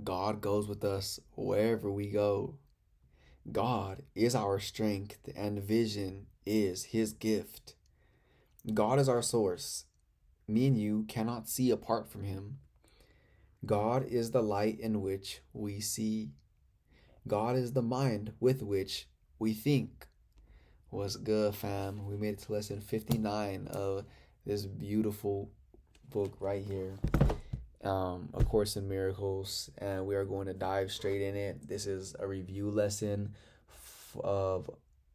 God goes with us wherever we go. God is our strength, and vision is His gift. God is our source. Me and you cannot see apart from Him. God is the light in which we see. God is the mind with which we think. What's good, fam? We made it to lesson 59 of this beautiful book right here, A Course in Miracles, and we are going to dive straight in it. This is a review lesson of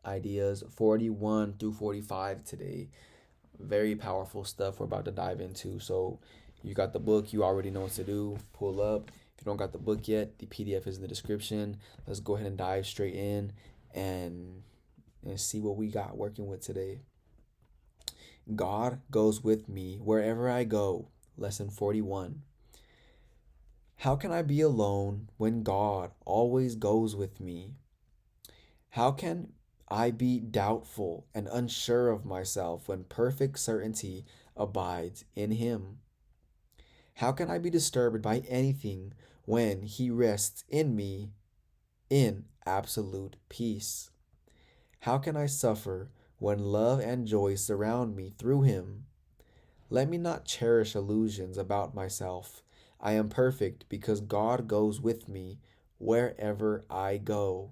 ideas 41 through 45 today. Very powerful stuff we're about to dive into. So you got the book, you already know what to do. Pull up. If you don't got the book yet, the PDF is in the description. Let's go ahead and dive straight in and see what we got working with today. God goes with me wherever I go. Lesson 41. How can I be alone when God always goes with me? How can I be doubtful and unsure of myself when perfect certainty abides in Him? How can I be disturbed by anything when He rests in me in absolute peace? How can I suffer when love and joy surround me through Him? Let me not cherish illusions about myself. I am perfect because God goes with me wherever I go.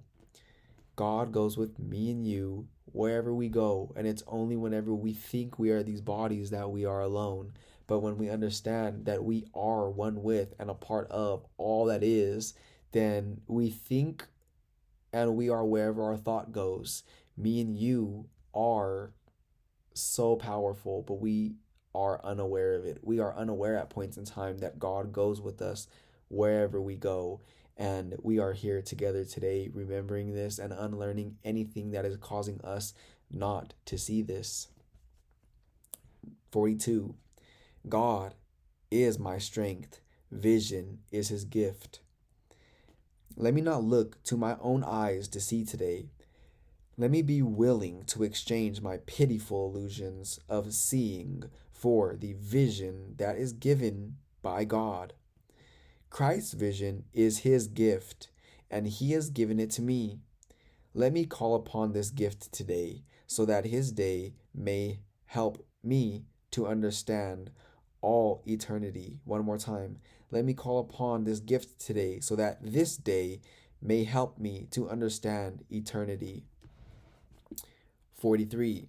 God goes with me and you wherever we go, and it's only whenever we think we are these bodies that we are alone. But when we understand that we are one with and a part of all that is, then we think and we are wherever our thought goes. Me and you are so powerful, but we are unaware of it. We are unaware at points in time that God goes with us wherever we go. And we are here together today, remembering this and unlearning anything that is causing us not to see this. 42. God is my strength. Vision is His gift. Let me not look to my own eyes to see today. Let me be willing to exchange my pitiful illusions of seeing for the vision that is given by God. Christ's vision is His gift, and He has given it to me. Let me call upon this gift today, so that His day may help me to understand all eternity. One more time. Let me call upon this gift today, so that this day may help me to understand eternity. 43.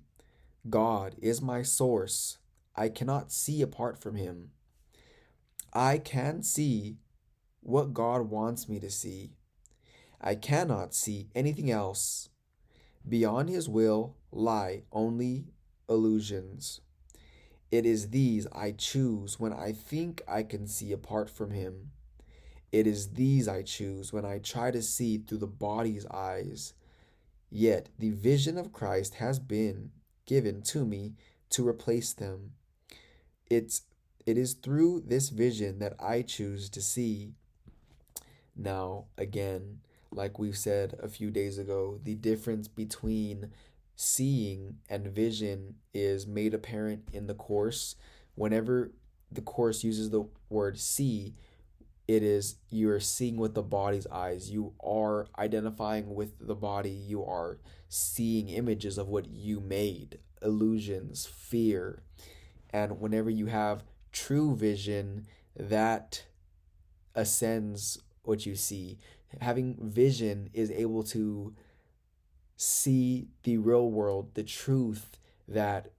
God is my source. I cannot see apart from Him. I can see what God wants me to see. I cannot see anything else. Beyond His will lie only illusions. It is these I choose when I think I can see apart from Him. It is these I choose when I try to see through the body's eyes. Yet the vision of Christ has been given to me to replace them. It is through this vision that I choose to see. Now, again, like we've said a few days ago, the difference between seeing and vision is made apparent in the Course. Whenever the Course uses the word see, it is you're seeing with the body's eyes. You are identifying with the body. You are seeing images of what you made, illusions, fear. And whenever you have true vision, that ascends what you see. Having vision is able to see the real world, the truth that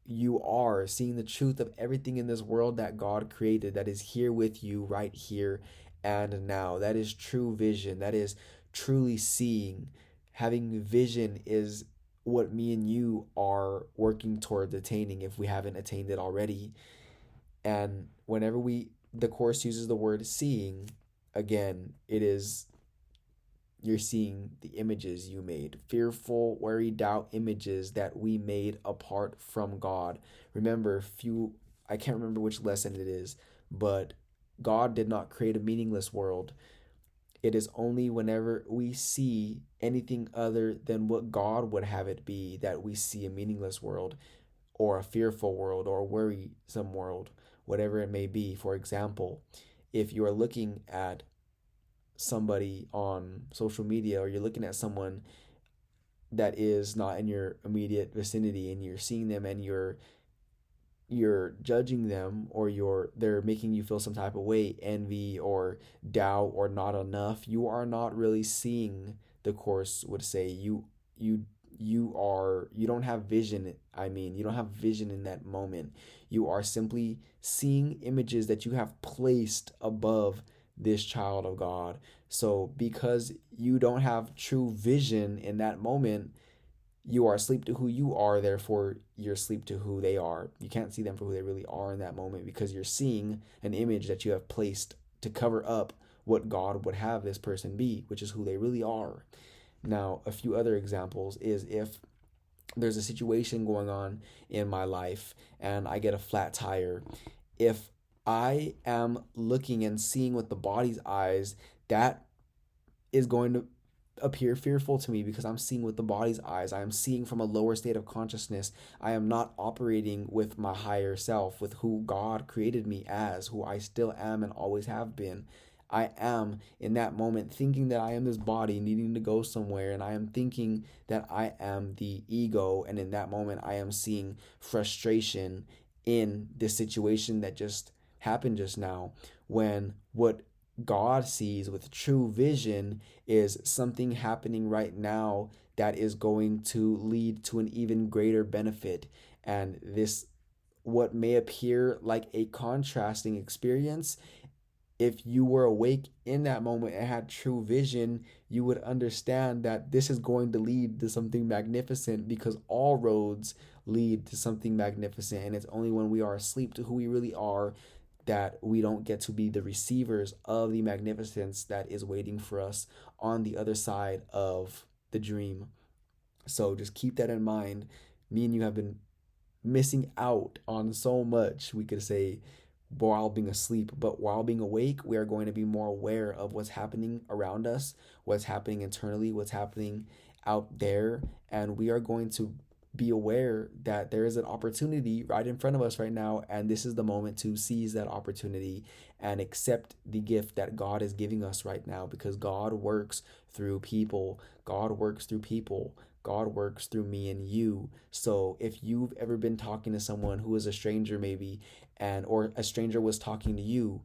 you are, seeing the truth of everything in this world that God created that is here with you right here and now. That is true vision. That is truly seeing. Having vision is what me and you are working towards attaining if we haven't attained it already. And whenever the Course uses the word seeing, again, it is you're seeing the images you made, fearful, worry, doubt images that we made apart from God. Remember, I can't remember which lesson it is, but God did not create a meaningless world. It is only whenever we see anything other than what God would have it be that we see a meaningless world, or a fearful world, or a worrisome world, whatever it may be. For example, if you are looking at somebody on social media, or you're looking at someone that is not in your immediate vicinity, and you're seeing them and you're judging them, or they're making you feel some type of way, envy or doubt or not enough, you are not really seeing, the course would say, you you don't have vision. I mean, you don't have vision in that moment. You are simply seeing images that you have placed above this child of God. So because you don't have true vision in that moment, you are asleep to who you are, therefore you're asleep to who they are. You can't see them for who they really are in that moment, because you're seeing an image that you have placed to cover up what God would have this person be, which is who they really are. Now, a few other examples is if there's a situation going on in my life and I get a flat tire. If I am looking and seeing with the body's eyes, that is going to appear fearful to me, because I'm seeing with the body's eyes. I am seeing from a lower state of consciousness. I am not operating with my higher self, with who God created me as, who I still am and always have been. I am in that moment thinking that I am this body needing to go somewhere, and I am thinking that I am the ego. And in that moment, I am seeing frustration in this situation that just happened just now, when what God sees with true vision is something happening right now that is going to lead to an even greater benefit. And this, what may appear like a contrasting experience, if you were awake in that moment and had true vision, you would understand that this is going to lead to something magnificent, because all roads lead to something magnificent. And it's only when we are asleep to who we really are that we don't get to be the receivers of the magnificence that is waiting for us on the other side of the dream. So just keep that in mind. Me and you have been missing out on so much, we could say, while being asleep. But while being awake, we are going to be more aware of what's happening around us, what's happening internally, what's happening out there. And we are going to be aware that there is an opportunity right in front of us right now, and this is the moment to seize that opportunity and accept the gift that God is giving us right now, because God works through people. God works through people. God works through me and you. So if you've ever been talking to someone who is a stranger, maybe, or a stranger was talking to you,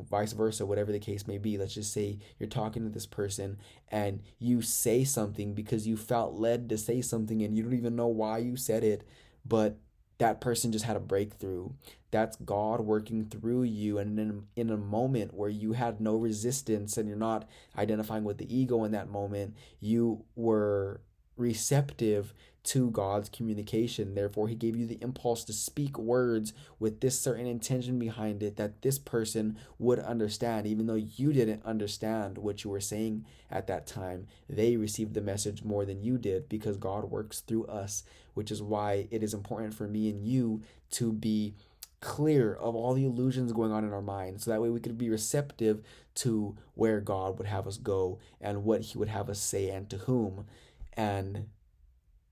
vice versa, whatever the case may be. Let's just say you're talking to this person and you say something because you felt led to say something, and you don't even know why you said it, but that person just had a breakthrough. That's God working through you, and in a moment where you had no resistance and you're not identifying with the ego in that moment, you were receptive to God's communication. Therefore, he gave you the impulse to speak words with this certain intention behind it, that this person would understand. Even though you didn't understand what you were saying at that time, they received the message more than you did, because God works through us, which is why it is important for me and you to be clear of all the illusions going on in our mind, so that way we could be receptive to where God would have us go and what he would have us say and to whom. And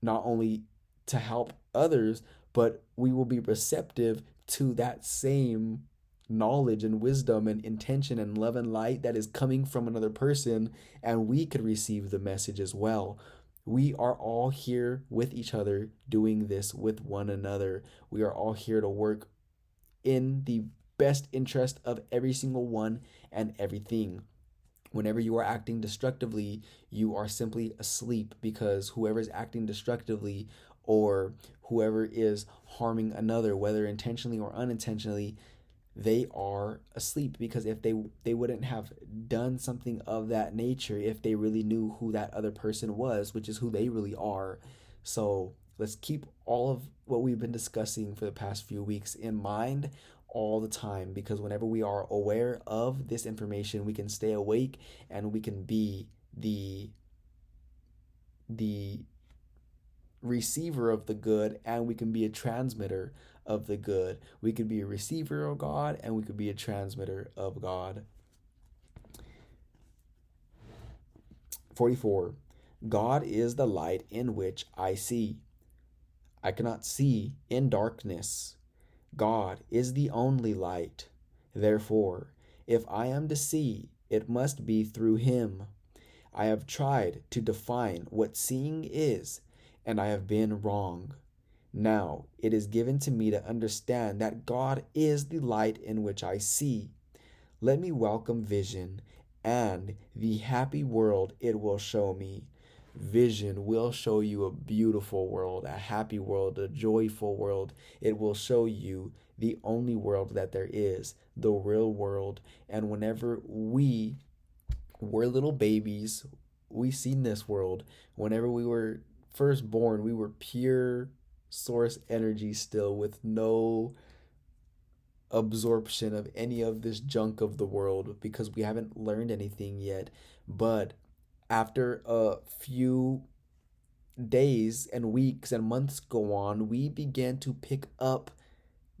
not only to help others, but we will be receptive to that same knowledge and wisdom and intention and love and light that is coming from another person, and we could receive the message as well. We are all here with each other, doing this with one another. We are all here to work in the best interest of every single one and everything. Whenever you are acting destructively, you are simply asleep, because whoever is acting destructively, or whoever is harming another, whether intentionally or unintentionally, they are asleep. Because if they wouldn't have done something of that nature if they really knew who that other person was, which is who they really are. So let's keep all of what we've been discussing for the past few weeks in mind all the time, because whenever we are aware of this information, we can stay awake and we can be the receiver of the good, and we can be a transmitter of the good. We could be a receiver of God, and we could be a transmitter of God. 44. God is the light in which I see. I cannot see in darkness. God is the only light. Therefore, If I am to see, it must be through him. I have tried to define what seeing is, and I have been wrong. Now it is given to me to understand that God is the light in which I see. Let me welcome vision and the happy world it will show me. Vision will show you a beautiful world, a happy world, a joyful world. It will show you the only world that there is, the real world. And whenever we were little babies, we seen this world. Whenever we were first born, we were pure source energy still, with no absorption of any of this junk of the world, because we haven't learned anything yet. But after a few days and weeks and months go on, we began to pick up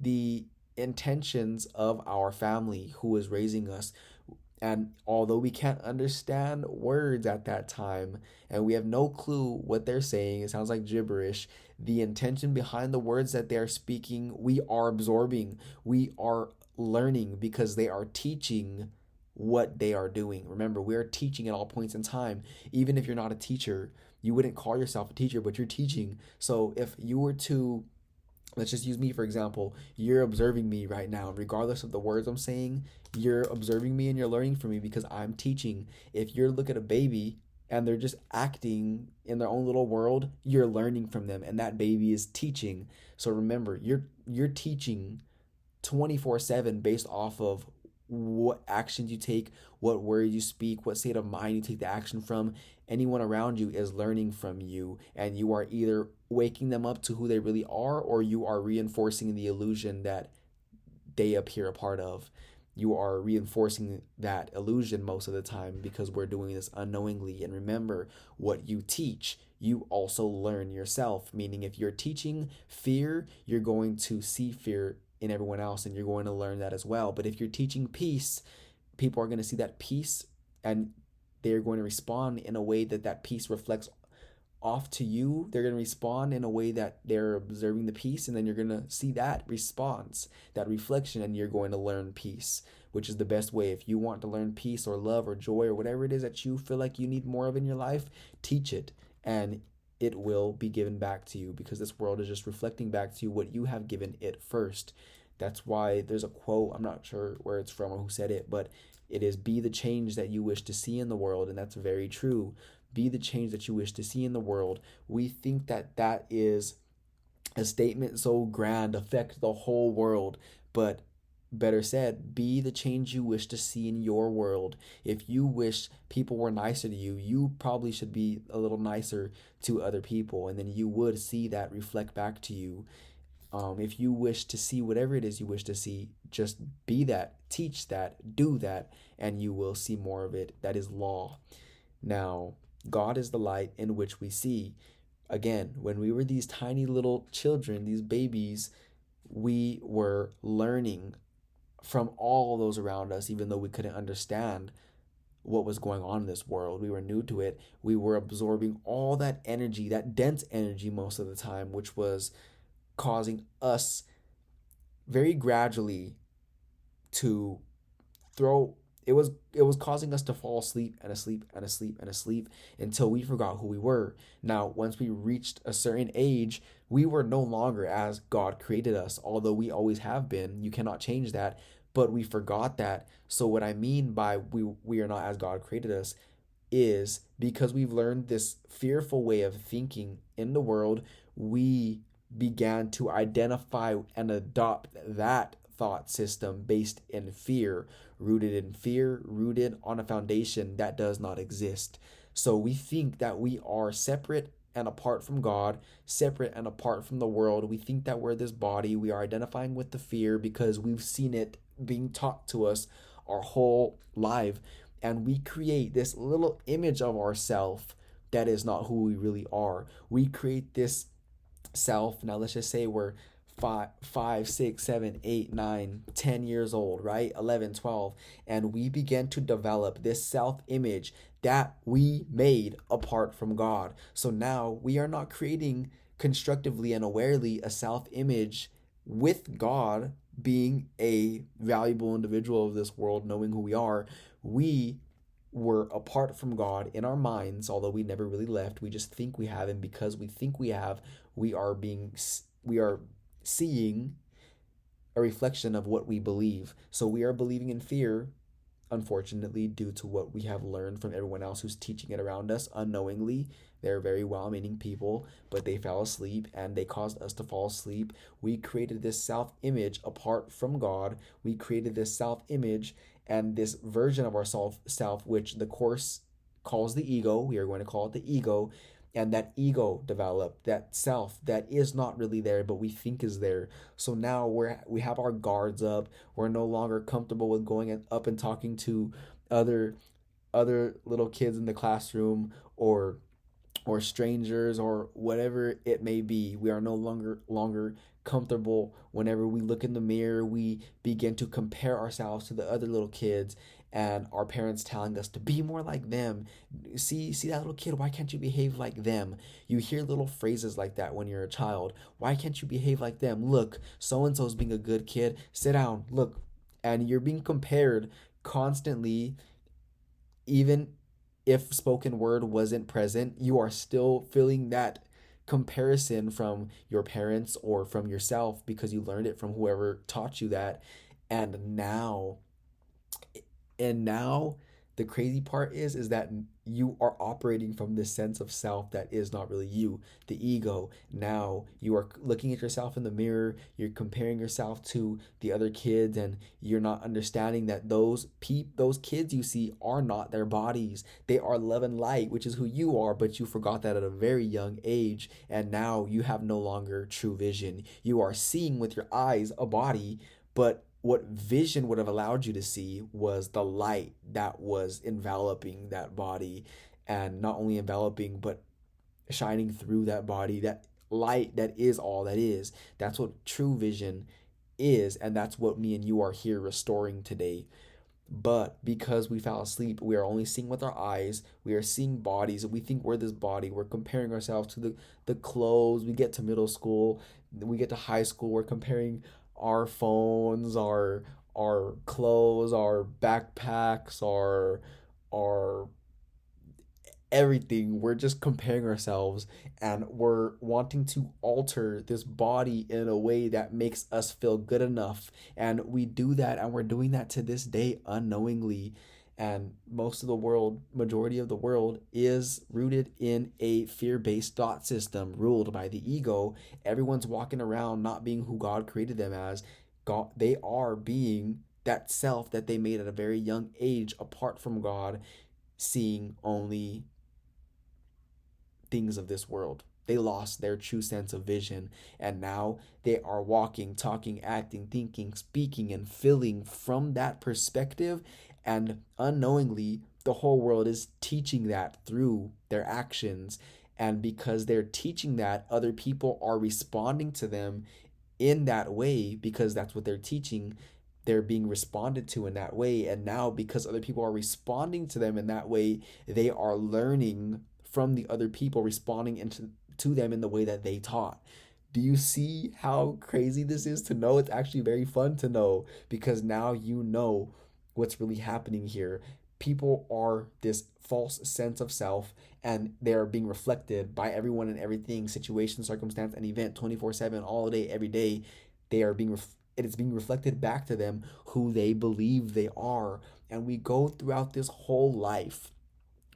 the intentions of our family who is raising us. And although we can't understand words at that time and we have no clue what they're saying, it sounds like gibberish, the intention behind the words that they are speaking, we are absorbing, we are learning, because they are teaching what they are doing. Remember, we are teaching at all points in time. Even if you're not a teacher, you wouldn't call yourself a teacher, but you're teaching. So if you were to, let's just use me for example, you're observing me right now, regardless of the words I'm saying, you're observing me and you're learning from me because I'm teaching. If you're looking at a baby and they're just acting in their own little world, you're learning from them, and that baby is teaching. So remember, you're teaching 24/7 based off of what actions you take, what words you speak, what state of mind you take the action from. Anyone around you is learning from you, and you are either waking them up to who they really are, or you are reinforcing the illusion that they appear a part of. You are reinforcing that illusion most of the time, because we're doing this unknowingly. And remember, what you teach, you also learn yourself. Meaning, if you're teaching fear, you're going to see fear in everyone else and you're going to learn that as well. But if you're teaching peace, people are going to see that peace, and they're going to respond in a way that that peace reflects off to you. They're going to respond in a way that they're observing the peace, and then you're going to see that response, that reflection, and you're going to learn peace, which is the best way. If you want to learn peace or love or joy or whatever it is that you feel like you need more of in your life, teach it, and it will be given back to you, because this world is just reflecting back to you what you have given it first. That's why there's a quote, I'm not sure where it's from or who said it, but it is, be the change that you wish to see in the world. And that's very true. Be the change that you wish to see in the world. We think that that is a statement so grand, affect the whole world, but better said, be the change you wish to see in your world. If you wish people were nicer to you, you probably should be a little nicer to other people, and then you would see that reflect back to you. If you wish to see whatever it is you wish to see, just be that, teach that, do that, and you will see more of it. That is law. Now, God is the light in which we see. Again, when we were these tiny little children, these babies, we were learning from all those around us, even though we couldn't understand what was going on in this world. We were new to it. We were absorbing all that energy, that dense energy most of the time, which was causing us very gradually to throw, it was causing us to fall asleep and asleep and asleep and asleep until we forgot who we were. Now, once we reached a certain age, we were no longer as God created us, although we always have been. You cannot change that, but we forgot that. So what I mean by we are not as God created us is because we've learned this fearful way of thinking in the world, we began to identify and adopt that thought system based in fear, rooted on a foundation that does not exist. So we think that we are separate and apart from God, separate and apart from the world. We think that we're this body. We are identifying with the fear because we've seen it being taught to us our whole life. And we create this little image of ourself that is not who we really are. We create this self. Now let's just say we're 5, 6, 7, 8, 9, 10 years old, right? 11, 12. And we begin to develop this self-image that we made apart from God. So now we are not creating constructively and awarely a self-image with God being a valuable individual of this world, knowing who we are, we were apart from God in our minds, although we never really left. We just think we have, and because we think we have, we are seeing a reflection of what we believe. So we are believing in fear, unfortunately, due to what we have learned from everyone else who's teaching it around us unknowingly. They're very well meaning people, but they fell asleep and they caused us to fall asleep. We created this self image apart from God. We created this self image and this version of our self, which the Course calls the ego. We are going to call it the ego. And that ego developed, that self that is not really there, but we think is there. So now we have our guards up. We're no longer comfortable with going up and talking to other little kids in the classroom, or strangers, or whatever it may be. We are no longer comfortable. Whenever we look in the mirror, we begin to compare ourselves to the other little kids, and our parents telling us to be more like them. See that little kid, why can't you behave like them? You hear little phrases like that when you're a child. Why can't you behave like them? Look, so and so's being a good kid. Sit down. Look. And you're being compared constantly. Even if spoken word wasn't present, you are still feeling that comparison from your parents or from yourself, because you learned it from whoever taught you that. And now, and now the crazy part is that you are operating from this sense of self that is not really you, the ego. Now you are looking at yourself in the mirror, you're comparing yourself to the other kids, and you're not understanding that those kids you see are not their bodies. They are love and light, which is who you are, but you forgot that at a very young age, and now you have no longer true vision. You are seeing with your eyes a body, but what vision would have allowed you to see was the light that was enveloping that body, and not only enveloping but shining through that body, that light that is all that is. That's what true vision is, and that's what me and you are here restoring today. But because we fell asleep, we are only seeing with our eyes. We are seeing bodies. We think we're this body. We're comparing ourselves to the clothes. We get to middle school, we get to high school. We're comparing our phones, our clothes, our backpacks, our everything. We're just comparing ourselves, and we're wanting to alter this body in a way that makes us feel good enough. And we do that, and we're doing that to this day unknowingly. And most of the world, majority of the world, is rooted in a fear-based thought system ruled by the ego. Everyone's walking around not being who God created them as. God, they are being that self that they made at a very young age apart from God, seeing only things of this world. They lost their true sense of vision, and now they are walking, talking, acting, thinking, speaking, and feeling from that perspective. And unknowingly, the whole world is teaching that through their actions. And because they're teaching that, other people are responding to them in that way, because that's what they're teaching. They're being responded to in that way. And now, because other people are responding to them in that way, they are learning from the other people responding to them in the way that they taught. Do you see how crazy this is to know? It's actually very fun to know, because now you know what's really happening here. People are this false sense of self, and they're being reflected by everyone and everything, situation, circumstance, and event, 24/7, all day, every day. They are being it is being reflected back to them who they believe they are. And we go throughout this whole life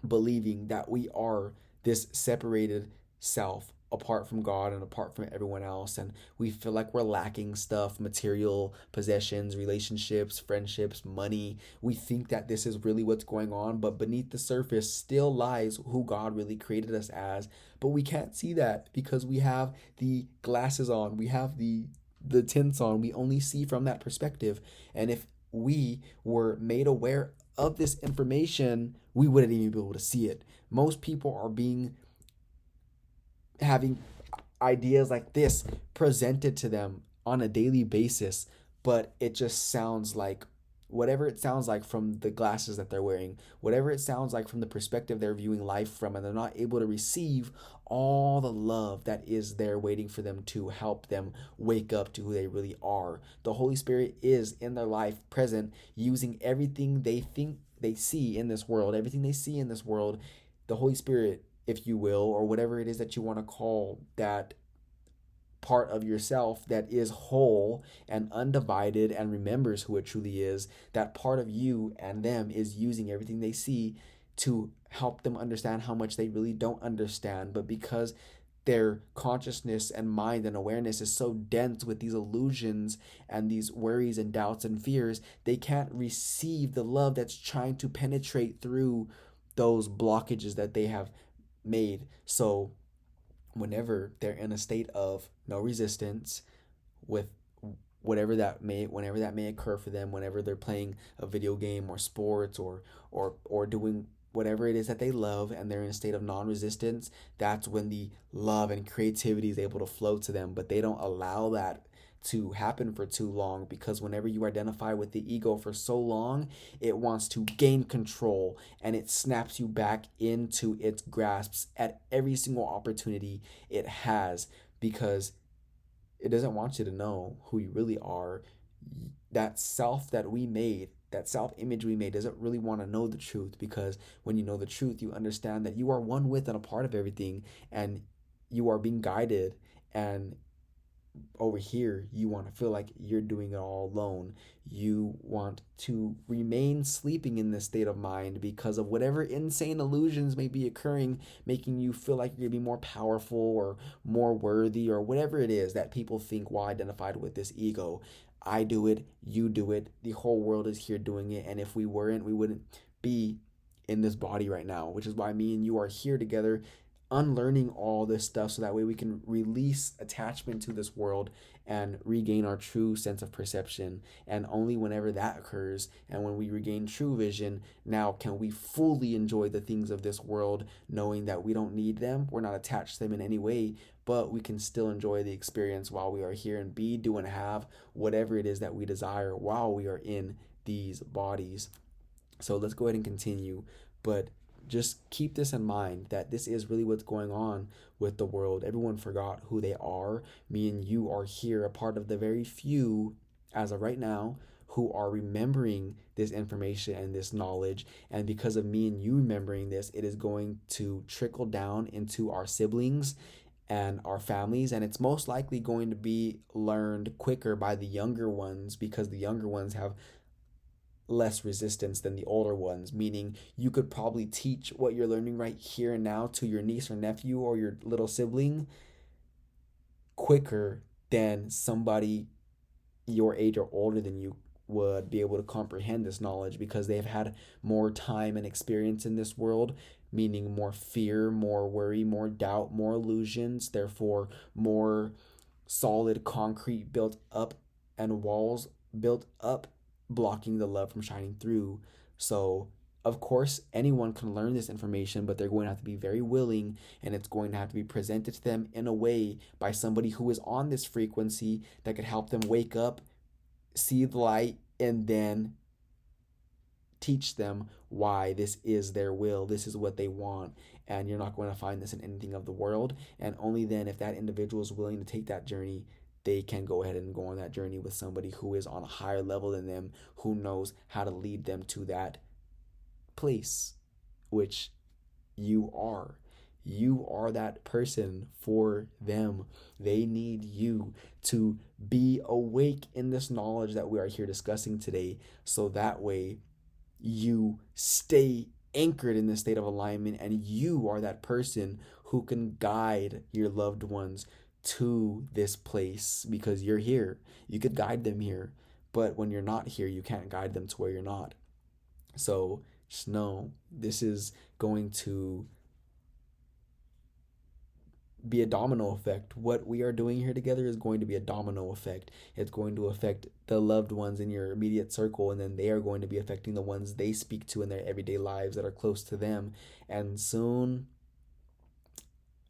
believing that we are this separated self apart from God and apart from everyone else. And we feel like we're lacking stuff, material possessions, relationships, friendships, money. We think that this is really what's going on, but beneath the surface still lies who God really created us as. But we can't see that because we have the glasses on, we have the tints on. We only see from that perspective. And if we were made aware of this information, we wouldn't even be able to see it. Most people are having ideas like this presented to them on a daily basis, but it just sounds like whatever it sounds like from the glasses that they're wearing, whatever it sounds like from the perspective they're viewing life from, and they're not able to receive all the love that is there waiting for them to help them wake up to who they really are. The Holy Spirit is in their life, present, using everything they think they see in this world, everything they see in this world. The Holy Spirit, if you will, or whatever it is that you want to call that part of yourself that is whole and undivided and remembers who it truly is, that part of you and them is using everything they see to help them understand how much they really don't understand. But because their consciousness and mind and awareness is so dense with these illusions and these worries and doubts and fears, they can't receive the love that's trying to penetrate through those blockages that they have made. So whenever they're in a state of no resistance with whenever that may occur for them, whenever they're playing a video game or sports or doing whatever it is that they love, and they're in a state of non-resistance, that's when the love and creativity is able to flow to them. But they don't allow that to happen for too long, because whenever you identify with the ego for so long, it wants to gain control and it snaps you back into its grasps at every single opportunity it has, because it doesn't want you to know who you really are. That self that we made, that self image we made, doesn't really want to know the truth, because when you know the truth, you understand that you are one with and a part of everything, and you are being guided. And over here, you want to feel like you're doing it all alone. You want to remain sleeping in this state of mind because of whatever insane illusions may be occurring, making you feel like you're going to be more powerful or more worthy, or whatever it is that people think while identified with this ego. I do it, you do it, the whole world is here doing it. And if we weren't, we wouldn't be in this body right now, which is why me and you are here together, unlearning all this stuff, so that way we can release attachment to this world and regain our true sense of perception. And only whenever that occurs, and when we regain true vision, now can we fully enjoy the things of this world, knowing that we don't need them, we're not attached to them in any way, but we can still enjoy the experience while we are here, and be, do, and have whatever it is that we desire while we are in these bodies. So let's go ahead and continue. But just keep this in mind, that this is really what's going on with the world. Everyone forgot who they are. Me and you are here, a part of the very few, as of right now, who are remembering this information and this knowledge. And because of me and you remembering this, it is going to trickle down into our siblings and our families, and it's most likely going to be learned quicker by the younger ones, because the younger ones have less resistance than the older ones, meaning you could probably teach what you're learning right here and now to your niece or nephew or your little sibling quicker than somebody your age or older than you would be able to comprehend this knowledge, because they've had more time and experience in this world, meaning more fear, more worry, more doubt, more illusions, therefore more solid concrete built up and walls built up, blocking the love from shining through. So of course anyone can learn this information, but they're going to have to be very willing, and it's going to have to be presented to them in a way by somebody who is on this frequency that could help them wake up, see the light, and then teach them why this is their will, this is what they want. And you're not going to find this in anything of the world. And only then, if that individual is willing to take that journey, they can go ahead and go on that journey with somebody who is on a higher level than them, who knows how to lead them to that place, which you are. You are that person for them. They need you to be awake in this knowledge that we are here discussing today, so that way you stay anchored in this state of alignment, and you are that person who can guide your loved ones to this place, because you're here. You could guide them here, but when you're not here, you can't guide them to where you're not. So just know this is going to be a domino effect. What we are doing here together is going to be a domino effect. It's going to affect the loved ones in your immediate circle, and then they are going to be affecting the ones they speak to in their everyday lives that are close to them. And soon,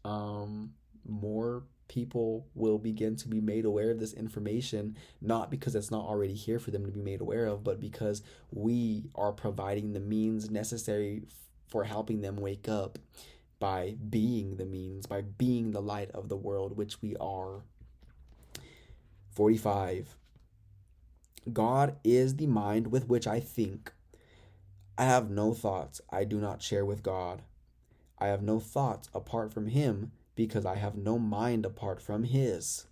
more people will begin to be made aware of this information, not because it's not already here for them to be made aware of, but because we are providing the means necessary for helping them wake up by being the means, by being the light of the world, which we are. 45. God is the mind with which I think. I have no thoughts I do not share with God. I have no thoughts apart from Him because I have no mind apart from His.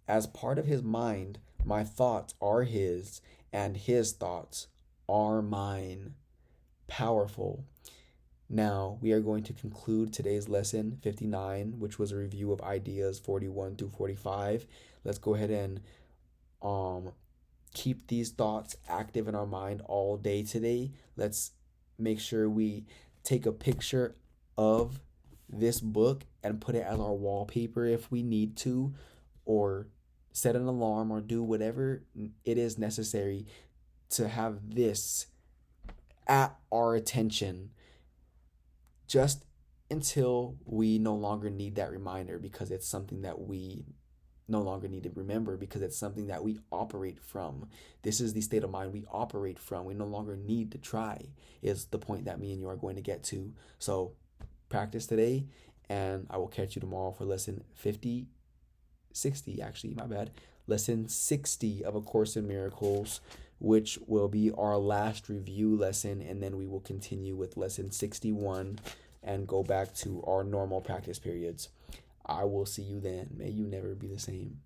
As part of His mind, my thoughts are His, and His thoughts are mine. Powerful. Now, we are going to conclude today's lesson 59, which was a review of ideas 41 through 45. Let's go ahead and keep these thoughts active in our mind all day today. Let's make sure we take a picture of this book and put it as our wallpaper if we need to, or set an alarm, or do whatever it is necessary to have this at our attention, just until we no longer need that reminder, because it's something that we no longer need to remember, because it's something that we operate from. This is the state of mind we operate from. We no longer need to try, is the point that me and you are going to get to. So practice today, and I will catch you tomorrow for lesson 60, actually, my bad. Lesson 60 of A Course in Miracles, which will be our last review lesson, and then we will continue with lesson 61 and go back to our normal practice periods. I will see you then. May you never be the same.